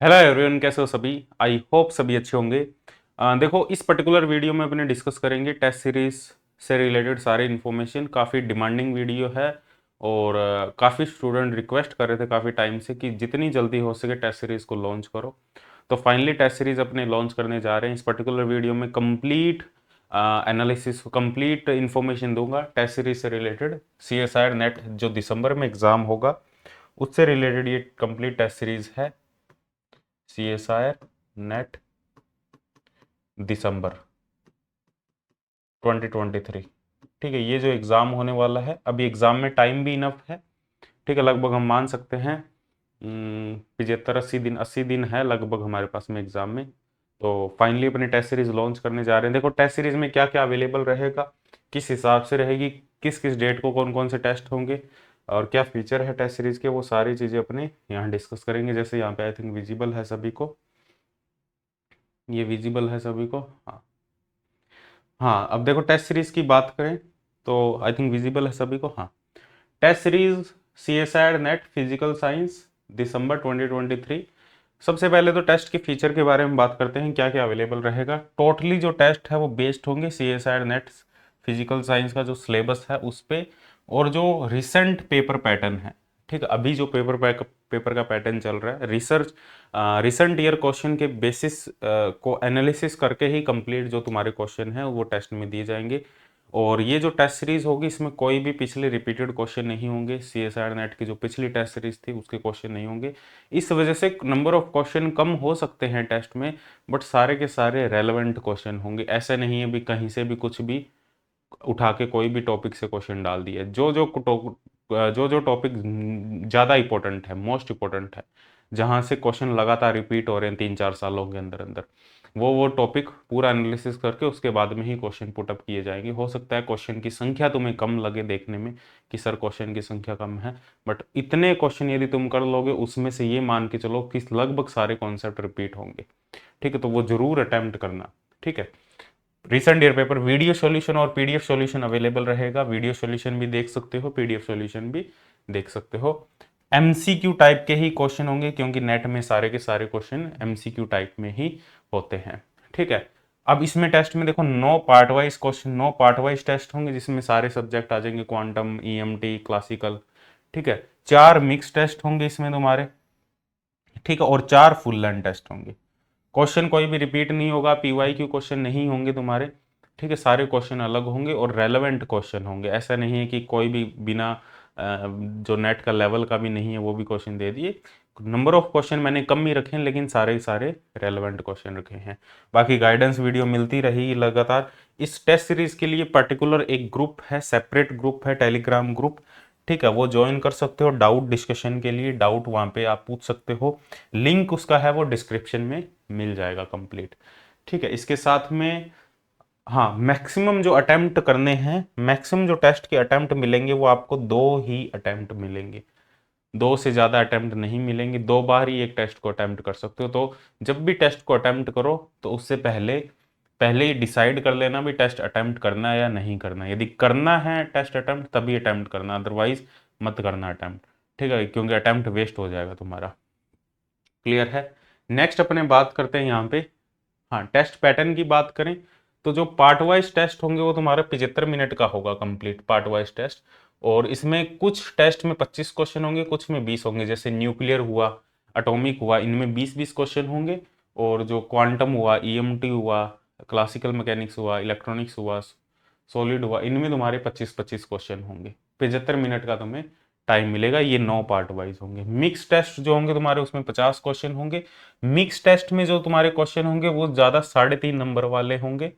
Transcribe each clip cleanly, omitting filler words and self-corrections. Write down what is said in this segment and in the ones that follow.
Hello everyone, कैसे हो सभी। आई होप सभी अच्छे होंगे। देखो, इस पर्टिकुलर वीडियो में अपने डिस्कस करेंगे टेस्ट सीरीज से रिलेटेड सारे इन्फॉर्मेशन। काफ़ी डिमांडिंग वीडियो है और काफ़ी स्टूडेंट रिक्वेस्ट कर रहे थे काफ़ी टाइम से कि जितनी जल्दी हो सके टेस्ट सीरीज़ को लॉन्च करो। तो फाइनली टेस्ट सीरीज़ अपने लॉन्च करने जा रहे हैं। इस पर्टिकुलर वीडियो में कंप्लीट एनालिसिस, कंप्लीट इन्फॉर्मेशन दूंगा टेस्ट सीरीज से related. C S I NET जो दिसंबर में एग्ज़ाम होगा उससे रिलेटेड ये कंप्लीट टेस्ट सीरीज़ है। सी एस आई नेट दिसंबर 2023। ठीक है, ये जो एग्ज़ाम होने वाला है, अभी एग्ज़ाम में टाइम भी इनफ है। ठीक है, लगभग हम मान सकते हैं 75-80 दिन, 80 दिन है लगभग हमारे पास में एग्ज़ाम में। तो फाइनली अपने टेस्ट सीरीज लॉन्च करने जा रहे हैं। देखो, टेस्ट सीरीज में क्या क्या अवेलेबल रहेगा, किस हिसाब से रहेगी, किस किस डेट को कौन कौन से टेस्ट होंगे और क्या फीचर है टेस्ट सीरीज के, वो सारी चीज़ें अपने यहाँ डिस्कस करेंगे। जैसे यहाँ पे आई थिंक विजिबल है सभी को, ये विजिबल है सभी को। हाँ हाँ, अब देखो टेस्ट सीरीज की बात करें तो आई थिंक विजिबल है सभी को। हाँ, test series C S I net physical science December 2023। सबसे पहले तो टेस्ट के फीचर के बारे में बात करते हैं, क्या क्या अवेलेबल रहेगा। टोटली जो टेस्ट है वो बेस्ड होंगे C S I net physical science का जो सिलेबस है उस पे, और जो रिसेंट पेपर पैटर्न है। ठीक है, अभी जो पेपर का पैटर्न चल रहा है, रिसेंट ईयर क्वेश्चन के बेसिस को एनालिसिस करके ही कंप्लीट जो तुम्हारे क्वेश्चन है वो टेस्ट में दिए जाएंगे। और ये जो टेस्ट सीरीज होगी इसमें कोई भी पिछले रिपीटेड क्वेश्चन नहीं होंगे। सी एस आई नेट की जो पिछली टेस्ट सीरीज थी उसके क्वेश्चन नहीं होंगे। इस वजह से नंबर ऑफ क्वेश्चन कम हो सकते हैं टेस्ट में, बट सारे के सारे रेलेवेंट क्वेश्चन होंगे। ऐसा नहीं है भी कहीं से भी कुछ भी उठा के कोई भी टॉपिक से क्वेश्चन डाल दिया। जो टॉपिक ज़्यादा इंपॉर्टेंट है, मोस्ट इंपॉर्टेंट है, जहाँ से क्वेश्चन लगातार रिपीट हो रहे हैं 3-4 सालों के अंदर अंदर, वो टॉपिक पूरा एनालिसिस करके उसके बाद में ही क्वेश्चन पुटअप किए जाएंगे। हो सकता है क्वेश्चन की संख्या तुम्हें कम लगे देखने में कि सर क्वेश्चन की संख्या कम है, बट इतने क्वेश्चन यदि तुम कर लोगे उसमें से ये मान के चलो कि लगभग सारे कॉन्सेप्ट रिपीट होंगे। ठीक है, तो वो जरूर अटेम्प्ट करना। ठीक है, recent year paper video solution और पीडीएफ सॉल्यूशन अवेलेबल रहेगा। वीडियो सॉल्यूशन भी देख सकते हो, पीडीएफ सॉल्यूशन भी देख सकते हो। एमसीक्यू टाइप के ही क्वेश्चन होंगे क्योंकि नेट में सारे के सारे क्वेश्चन एमसीक्यू टाइप में ही होते हैं। ठीक है, अब इसमें टेस्ट में देखो 9 पार्ट वाइज टेस्ट होंगे जिसमें सारे सब्जेक्ट आ जाएंगे, क्वांटम, ईएमटी, क्लासिकल। ठीक है, 4 मिक्स टेस्ट होंगे इसमें तुम्हारे। ठीक है, और 4 फुल लेंथ टेस्ट होंगे। क्वेश्चन कोई भी रिपीट नहीं होगा, पीवाई क्यू क्वेश्चन नहीं होंगे तुम्हारे। ठीक है, सारे क्वेश्चन अलग होंगे और रेलेवेंट क्वेश्चन होंगे। ऐसा नहीं है कि कोई भी बिना जो नेट का लेवल का भी नहीं है वो भी क्वेश्चन दे दिए। नंबर ऑफ क्वेश्चन मैंने कम ही रखे हैं लेकिन सारे सारे रेलेवेंट क्वेश्चन रखे हैं। बाकी गाइडेंस वीडियो मिलती रहेगी लगातार। इस टेस्ट सीरीज के लिए पर्टिकुलर एक ग्रुप है, सेपरेट ग्रुप है, टेलीग्राम ग्रुप। ठीक है, वो ज्वाइन कर सकते हो डाउट डिस्कशन के लिए। डाउट वहाँ पे आप पूछ सकते हो, लिंक उसका है वो डिस्क्रिप्शन में मिल जाएगा कंप्लीट। ठीक है, इसके साथ में हाँ, मैक्सिमम जो अटेम्प्ट करने हैं, मैक्सिमम जो टेस्ट के अटेम्प्ट मिलेंगे वो आपको 2 ही अटेम्प्ट मिलेंगे। 2 से ज़्यादा अटेम्प्ट नहीं मिलेंगे। 2 बार ही एक टेस्ट को अटेम्प्ट कर सकते हो। तो जब भी टेस्ट को अटेम्प्ट करो तो उससे पहले पहले ही डिसाइड कर लेना भी टेस्ट अटेम्प्ट करना है या नहीं करना है। यदि करना है टेस्ट अटेम्प्ट तभी अटेम्प्ट करना, अदरवाइज मत करना अटेम्प्ट। ठीक है, क्योंकि अटेम्प्ट वेस्ट हो जाएगा तुम्हारा। क्लियर है। नेक्स्ट अपने बात करते हैं यहाँ पे, हाँ, टेस्ट पैटर्न की बात करें तो जो पार्ट वाइज टेस्ट होंगे वो तुम्हारा 75 मिनट का होगा कंप्लीट पार्ट वाइज टेस्ट। और इसमें कुछ टेस्ट में 25 क्वेश्चन होंगे, कुछ में 20 होंगे। जैसे न्यूक्लियर हुआ, एटॉमिक हुआ, इनमें 20-20 क्वेश्चन होंगे। और जो क्वांटम हुआ, ईएमटी हुआ, क्लासिकल मैकेनिक्स हुआ, इलेक्ट्रॉनिक्स हुआ, सॉलिड हुआ, इनमें तुम्हारे 25-25 क्वेश्चन होंगे। 75 मिनट का तुम्हें टाइम मिलेगा। ये 9 पार्ट वाइज होंगे। मिक्स टेस्ट जो होंगे तुम्हारे उसमें 50 क्वेश्चन होंगे। मिक्स टेस्ट में जो तुम्हारे क्वेश्चन होंगे वो ज्यादा 3.5 नंबर वाले होंगे।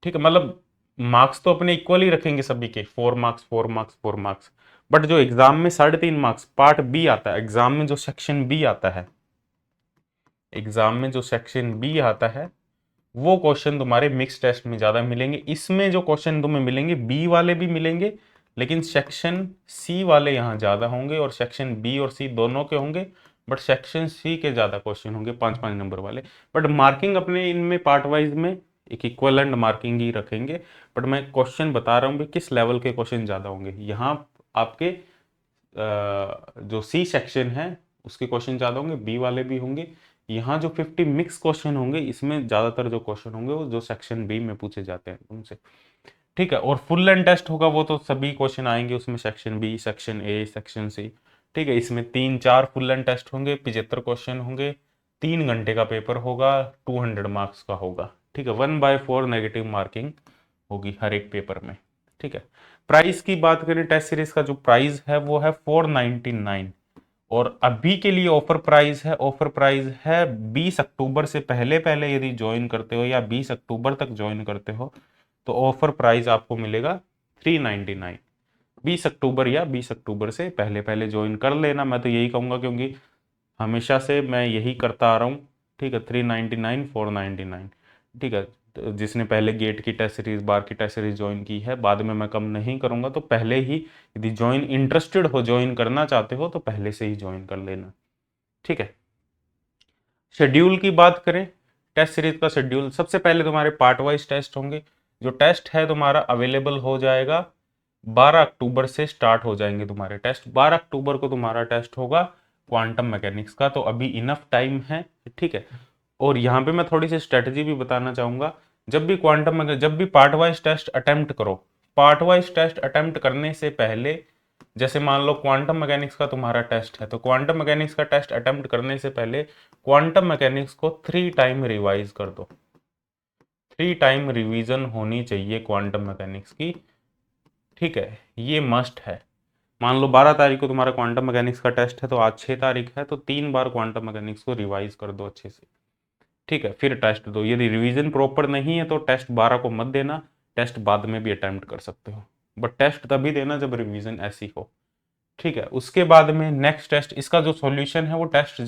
ठीक है, मतलब मार्क्स तो अपने इक्वल ही रखेंगे सभी के, 4 मार्क्स 4 मार्क्स 4 मार्क्स। बट जो एग्जाम में 3.5 मार्क्स पार्ट बी आता है, एग्जाम में जो सेक्शन बी आता है, एग्जाम में जो सेक्शन बी आता है वो क्वेश्चन तुम्हारे मिक्स टेस्ट में ज्यादा मिलेंगे। इसमें जो क्वेश्चन तुम्हें मिलेंगे बी वाले भी मिलेंगे, लेकिन सेक्शन सी वाले यहाँ ज्यादा होंगे और सेक्शन बी और सी दोनों के होंगे। बट सेक्शन सी के ज्यादा क्वेश्चन होंगे, 5-5 नंबर वाले। बट मार्किंग अपने इनमें पार्ट वाइज में एक इक्वलेंट मार्किंग ही रखेंगे। बट मैं क्वेश्चन बता रहा हूँ कि किस लेवल के क्वेश्चन ज्यादा होंगे। यहाँ आपके जो सी सेक्शन है उसके क्वेश्चन ज़्यादा होंगे, बी वाले भी होंगे। यहाँ जो 50 मिक्स क्वेश्चन होंगे इसमें ज़्यादातर जो क्वेश्चन होंगे वो जो सेक्शन बी में पूछे जाते हैं उनसे, ठीक है। और फुल लेंथ टेस्ट होगा वो तो सभी क्वेश्चन आएंगे उसमें, section B, section A, section C, ठीक है। इसमें 3-4 फुल लेंथ टेस्ट होंगे, 75 क्वेश्चन होंगे, 3 घंटे का पेपर होगा, 200 मार्क्स का होगा, ठीक है। 1/4 नेगेटिव मार्किंग होगी हर एक पेपर में, ठीक है। प्राइस की बात करें, टेस्ट सीरीज का जो प्राइस है वो है 499, और अभी के लिए ऑफर प्राइस है, ऑफर प्राइस है 20 अक्टूबर से पहले पहले यदि ज्वाइन करते हो या 20 अक्टूबर तक ज्वाइन करते हो तो ऑफर प्राइस आपको मिलेगा 399। 20 अक्टूबर या 20 अक्टूबर से पहले पहले ज्वाइन कर लेना, मैं तो यही कहूँगा, क्योंकि हमेशा से मैं यही करता आ रहा हूँ, ठीक है। 399, 499, ठीक है। तो जिसने पहले गेट की टेस्ट सीरीज, बार की टेस्ट सीरीज ज्वाइन की है, बाद में मैं कम नहीं करूँगा, तो पहले ही यदि ज्वाइन इंटरेस्टेड हो, ज्वाइन करना चाहते हो तो पहले से ही ज्वाइन कर लेना, ठीक है। शेड्यूल की बात करें, टेस्ट सीरीज का शेड्यूल, सबसे पहले तुम्हारे पार्ट वाइज टेस्ट होंगे। जो टेस्ट है तुम्हारा अवेलेबल हो जाएगा 12 अक्टूबर से स्टार्ट हो जाएंगे तुम्हारे टेस्ट। 12 अक्टूबर को तुम्हारा टेस्ट होगा क्वांटम मैकेनिक्स का, तो अभी इनफ टाइम है, ठीक है। और यहाँ पे मैं थोड़ी सी स्ट्रेटजी भी बताना चाहूंगा। जब भी पार्ट वाइज टेस्ट अटेम्प्ट करो, पार्ट वाइज टेस्ट अटेम्प्ट करने से पहले, जैसे मान लो क्वांटम मैकेनिक्स का तुम्हारा टेस्ट है, तो क्वांटम मैकेनिक्स का टेस्ट अटेम्प्ट करने से पहले क्वांटम मैकेनिक्स को 3 टाइम रिवाइज कर दो। 3 टाइम रिवीजन होनी चाहिए क्वांटम मैकेनिक्स की, ठीक है, ये मस्ट है। मान लो 12 तारीख को तुम्हारा क्वांटम मैकेनिक्स का टेस्ट है, तो आज 6 तारीख है, तो 3 बार क्वांटम मैकेनिक्स को रिवाइज कर दो अच्छे से, ठीक है, फिर टेस्ट दो। यदि रिवीजन प्रॉपर नहीं है तो टेस्ट 12 को मत देना, टेस्ट बाद में भी अटेम्प्ट कर सकते हो, बट टेस्ट तभी देना जब रिवीजन ऐसी हो, ठीक है। उसके बाद में नेक्स्ट टेस्ट, इसका जो सॉल्यूशन है वो टेस्ट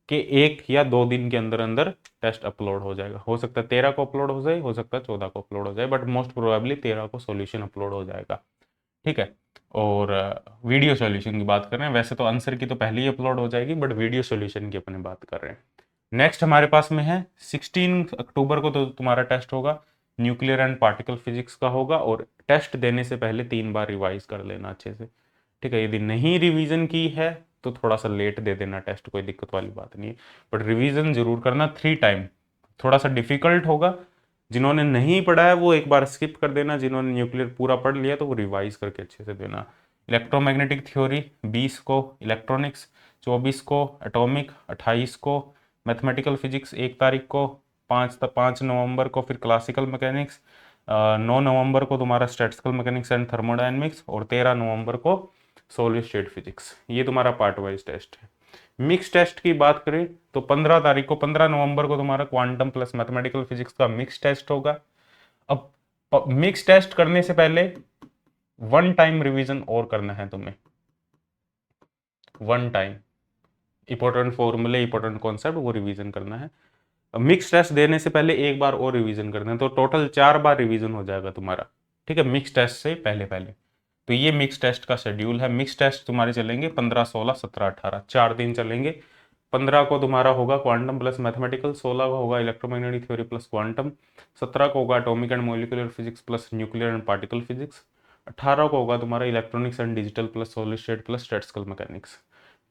के 1 या 2 दिन के अंदर अंदर टेस्ट अपलोड हो जाएगा। हो सकता है 13 को अपलोड हो जाए, हो सकता है 14 को अपलोड हो जाए, बट मोस्ट प्रोबेबली 13 को सॉल्यूशन अपलोड हो जाएगा, ठीक है। और वीडियो सॉल्यूशन की बात कर रहे हैं, वैसे तो आंसर की तो पहले ही अपलोड हो जाएगी, बट वीडियो सॉल्यूशन की अपने बात कर रहे हैं। नेक्स्ट हमारे पास में है 16 अक्टूबर को तो तुम्हारा टेस्ट होगा न्यूक्लियर एंड पार्टिकल फिजिक्स का होगा, और टेस्ट देने से पहले 3 बार रिवाइज कर लेना अच्छे से, ठीक है। यदि नहीं रिवीजन की है तो थोड़ा सा लेट दे देना टेस्ट, कोई दिक्कत वाली बात नहीं है, बट रिवीजन जरूर करना 3 टाइम। थोड़ा सा डिफिकल्ट होगा, जिन्होंने नहीं पढ़ा है वो एक बार स्किप कर देना, जिन्होंने न्यूक्लियर पूरा पढ़ लिया तो वो रिवाइज करके अच्छे से देना। इलेक्ट्रोमैग्नेटिक थ्योरी 20 को, इलेक्ट्रॉनिक्स 24 को, एटॉमिक 28 को, मैथमेटिकल फिजिक्स 1 तारीख को, 5 नवंबर को, फिर क्लासिकल मैकेनिक्स, 9 नवंबर को तुम्हारा स्टैटिस्टिकल मैकेनिक्स एंड थर्मोडायनेमिक्स, और 13 नवंबर को सॉलिड स्टेट फिजिक्स। ये तुम्हारा पार्ट वाइज टेस्ट है। मिक्स टेस्ट की बात करें तो 15 तारीख को, 15 नवंबर को तुम्हारा क्वांटम प्लस मैथमेटिकल फिजिक्स का मिक्स टेस्ट होगा। अब मिक्स टेस्ट करने से पहले 1 टाइम रिवीजन और करना है तुम्हें, 1 टाइम, इंपॉर्टेंट फॉर्मूले, इंपॉर्टेंट कॉन्सेप्ट वो रिवीजन करना है। मिक्स टेस्ट देने से पहले 1 बार और रिवीजन करना है, तो टोटल 4 बार रिवीजन हो जाएगा तुम्हारा, ठीक है, मिक्स टेस्ट से पहले पहले। तो ये मिक्स टेस्ट का शेड्यूल है। मिक्स टेस्ट तुम्हारे चलेंगे 15, 16, 17, 18, 4 दिन चलेंगे। 15 को तुम्हारा होगा क्वांटम प्लस मैथमेटिकल, 16 को होगा इलेक्ट्रोमैग्नेटिक थ्योरी प्लस क्वांटम, 17 को होगा atomic and molecular physics plus nuclear and particle physics, 18 को होगा तुम्हारा electronics and digital plus solid state plus statistical mechanics,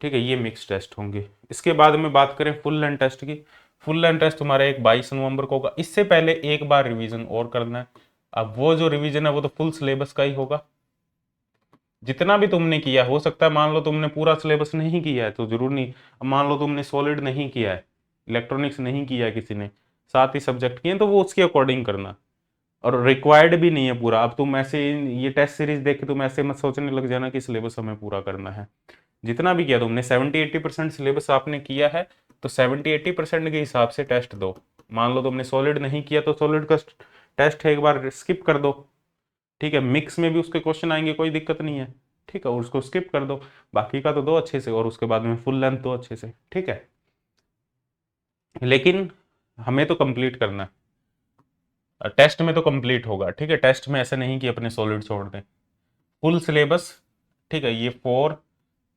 ठीक है। ये मिक्स टेस्ट होंगे। इसके बाद में बात करें फुल लेंथ टेस्ट की, फुल लेंथ टेस्ट तुम्हारा एक 22 नवंबर को होगा। इससे पहले 1 बार रिवीजन और करना है। अब वो जो रिवीजन है वो तो फुल सिलेबस का ही होगा, जितना भी तुमने किया। हो सकता है मान लो तुमने पूरा सिलेबस नहीं किया है तो जरूर नहीं, अब मान लो तुमने सॉलिड नहीं किया है, इलेक्ट्रॉनिक्स नहीं किया है, किसी ने 7 ही सब्जेक्ट किए, तो वो उसके अकॉर्डिंग करना, और रिक्वायर्ड भी नहीं है पूरा। अब तुम ऐसे ये टेस्ट सीरीज देख के तुम ऐसे मत सोचने लग जाना कि सिलेबस हमें पूरा करना है। जितना भी किया तुमने 70-80% सिलेबस आपने किया है, तो 70-80% के हिसाब से टेस्ट दो। मान लो तुमने सॉलिड नहीं किया तो सॉलिड का टेस्ट एक बार स्किप कर दो, ठीक है। मिक्स में भी उसके क्वेश्चन आएंगे, कोई दिक्कत नहीं है, ठीक है, और उसको स्किप कर दो। बाकी का तो दो अच्छे से, और उसके बाद में फुल लेंथ दो अच्छे से, ठीक है। लेकिन हमें तो कंप्लीट करना है, टेस्ट में तो कंप्लीट होगा, ठीक है। टेस्ट में ऐसा नहीं कि अपने सॉलिड छोड़ दें, फुल सिलेबस, ठीक है। ये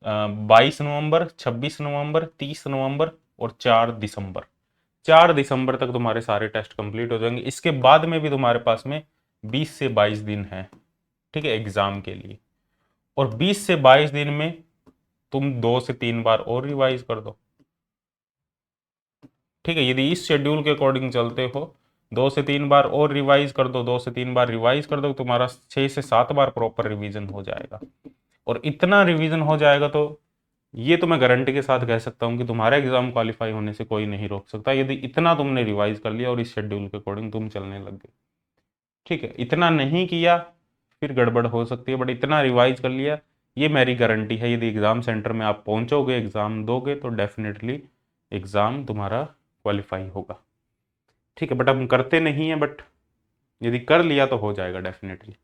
22 नवंबर, 26 नवंबर, 30 नवंबर और 4 दिसंबर, 4 दिसंबर तक तुम्हारे सारे टेस्ट कंप्लीट हो जाएंगे। इसके बाद में भी तुम्हारे पास में 20 से 22 दिन है, ठीक है, एग्जाम के लिए। और 20 से 22 दिन में तुम 2 से 3 बार और रिवाइज कर दो। ठीक है, यदि इस शेड्यूल के अकॉर्डिंग चलते हो 2 से 3 बार और रिवाइज कर दो, 2 से 3 बार रिवाइज कर दो, तुम्हारा 6 से 7 बार प्रॉपर रिवीजन हो जाएगा। और इतना रिवीजन हो जाएगा तो ये तो मैं गारंटी के साथ कह सकता हूँ कि तुम्हारा एग्जाम क्वालिफाई होने से कोई नहीं रोक सकता, यदि इतना तुमने रिवाइज कर लिया और इस शेड्यूल के अकॉर्डिंग तुम चलने लग गए। ठीक है, इतना नहीं किया फिर गड़बड़ हो सकती है, बट इतना रिवाइज कर लिया, ये मेरी गारंटी है। यदि एग्जाम सेंटर में आप पहुंचोगे, एग्जाम दोगे, तो डेफिनेटली एग्जाम तुम्हारा क्वालिफाई होगा। ठीक है, बट हम करते नहीं है, बट यदि कर लिया तो हो जाएगा डेफिनेटली।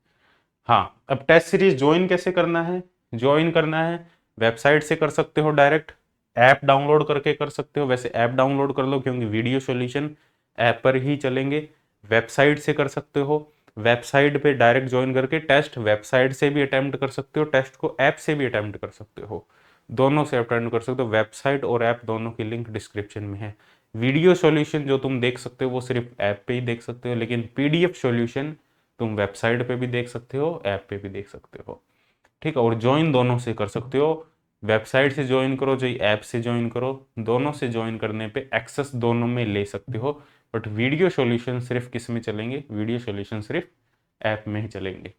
हाँ, अब टेस्ट सीरीज ज्वाइन कैसे करना है? ज्वाइन करना है वेबसाइट से कर सकते हो, डायरेक्ट ऐप डाउनलोड करके कर सकते हो। वैसे ऐप डाउनलोड कर लो, क्योंकि वीडियो सॉल्यूशन ऐप पर ही चलेंगे। वेबसाइट से कर सकते हो, वेबसाइट पे डायरेक्ट ज्वाइन करके टेस्ट वेबसाइट से भी अटेम्प्ट कर सकते हो, टेस्ट को ऐप से भी अटेम्प्ट कर सकते हो, दोनों से अटेम्प्ट कर सकते हो। वेबसाइट और ऐप दोनों की लिंक डिस्क्रिप्शन में है। वीडियो सॉल्यूशन जो तुम देख सकते हो वो सिर्फ ऐप पे ही देख सकते हो, लेकिन पीडीएफ सॉल्यूशन तुम वेबसाइट पे भी देख सकते हो, ऐप पे भी देख सकते हो। ठीक है, और ज्वाइन दोनों से कर सकते हो, वेबसाइट से ज्वाइन करो चाहे ऐप से ज्वाइन करो, दोनों से ज्वाइन करने पे एक्सेस दोनों में ले सकते हो। बट वीडियो सॉल्यूशन सिर्फ किस में चलेंगे? वीडियो सॉल्यूशन सिर्फ ऐप में ही चलेंगे।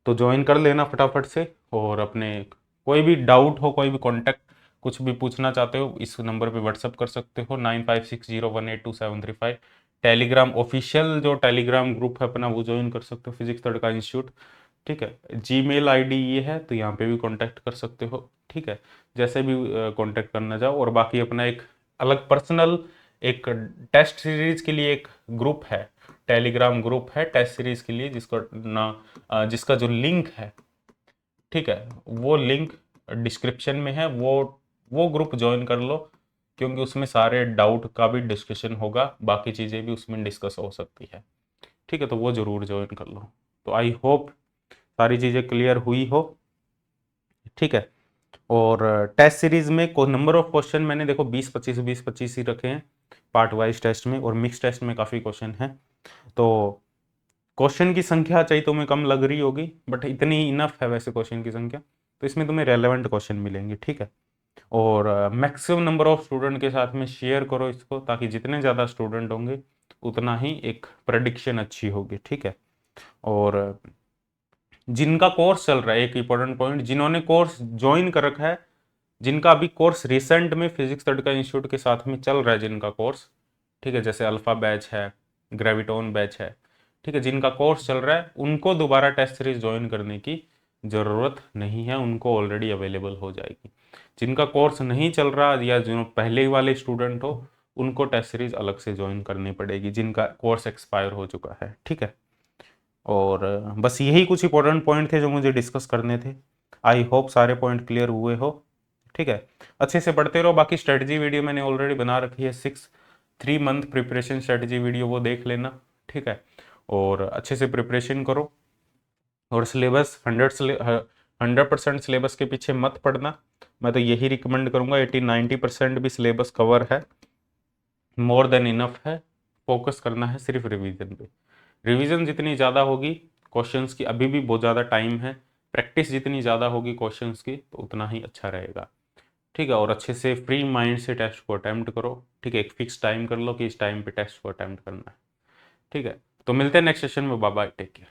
तो ज्वाइन कर लेना फटाफट से, और अपने कोई भी डाउट हो, कोई भी कॉन्टैक्ट, कुछ भी पूछना चाहते हो, इस नंबर पे व्हाट्सअप कर सकते हो 9560182735। टेलीग्राम ऑफिशियल जो टेलीग्राम ग्रुप है अपना, वो ज्वाइन कर सकते हो, फिजिक्स तड़का इंस्टीट्यूट। ठीक है, जीमेल आईडी ये है, तो यहाँ पे भी कांटेक्ट कर सकते हो। ठीक है, जैसे भी कांटेक्ट करना चाहो। और बाकी अपना एक अलग पर्सनल एक टेस्ट सीरीज के लिए एक ग्रुप है, टेलीग्राम ग्रुप है टेस्ट सीरीज के लिए, जिसका जो लिंक है, ठीक है, वो लिंक डिस्क्रिप्शन में है। वो ग्रुप ज्वाइन कर लो, क्योंकि उसमें सारे डाउट का भी डिस्कशन होगा, बाकी चीज़ें भी उसमें डिस्कस हो सकती है। ठीक है, तो वो ज़रूर ज्वाइन कर लो। तो आई होप सारी चीज़ें क्लियर हुई हो। ठीक है, और टेस्ट सीरीज में को नंबर ऑफ क्वेश्चन मैंने देखो 20-25 ही रखे हैं पार्ट वाइज टेस्ट में, और मिक्स टेस्ट में काफ़ी क्वेश्चन हैं। तो क्वेश्चन की संख्या चाहिए तुम्हें कम लग रही होगी, बट इतनी इनफ है वैसे क्वेश्चन की संख्या, तो इसमें तुम्हें रेलेवेंट क्वेश्चन मिलेंगे। ठीक है, और मैक्सिमम नंबर ऑफ स्टूडेंट के साथ में शेयर करो इसको, ताकि जितने ज़्यादा स्टूडेंट होंगे उतना ही एक प्रडिक्शन अच्छी होगी। ठीक है, और जिनका कोर्स चल रहा है, एक इंपॉर्टेंट पॉइंट, जिन्होंने कोर्स ज्वाइन कर रखा है, जिनका अभी कोर्स रिसेंट में फिजिक्स तड़का इंस्टीट्यूट के साथ में चल रहा है, जिनका कोर्स, ठीक है, जैसे अल्फा बैच है, ग्रेविटोन बैच है, ठीक है, जिनका कोर्स चल रहा है, उनको दोबारा टेस्ट सीरीज ज्वाइन करने की ज़रूरत नहीं है, उनको ऑलरेडी अवेलेबल हो जाएगी। जिनका कोर्स नहीं चल रहा, या जो पहले वाले स्टूडेंट हो, उनको टेस्ट सीरीज अलग से ज्वाइन करनी पड़ेगी, जिनका कोर्स एक्सपायर हो चुका है। ठीक है, और बस यही कुछ इंपॉर्टेंट पॉइंट थे जो मुझे डिस्कस करने थे। आई होप सारे पॉइंट क्लियर हुए हो। ठीक है, अच्छे से पढ़ते रहो। बाकी स्ट्रेटजी वीडियो मैंने ऑलरेडी बना रखी है, 3 मंथ प्रिपरेशन स्ट्रेटजी वीडियो, वो देख लेना। ठीक है, और अच्छे से प्रिपरेशन करो, और सिलेबस 100% सिलेबस के पीछे मत पढ़ना। मैं तो यही रिकमेंड करूँगा, 80-90% भी सिलेबस कवर है, मोर देन इनफ है। फोकस करना है सिर्फ रिवीजन पे। रिवीजन जितनी ज़्यादा होगी क्वेश्चंस की, अभी भी बहुत ज़्यादा टाइम है, प्रैक्टिस जितनी ज़्यादा होगी क्वेश्चंस की, तो उतना ही अच्छा रहेगा। ठीक है, और अच्छे से फ्री माइंड से टेस्ट को अटैम्प्ट करो। ठीक है, एक फिक्स टाइम कर लो कि इस टाइम पे टेस्ट को अटैम्प्ट करना है। ठीक है, तो मिलते हैं नेक्स्ट सेशन में। Bye bye, take care.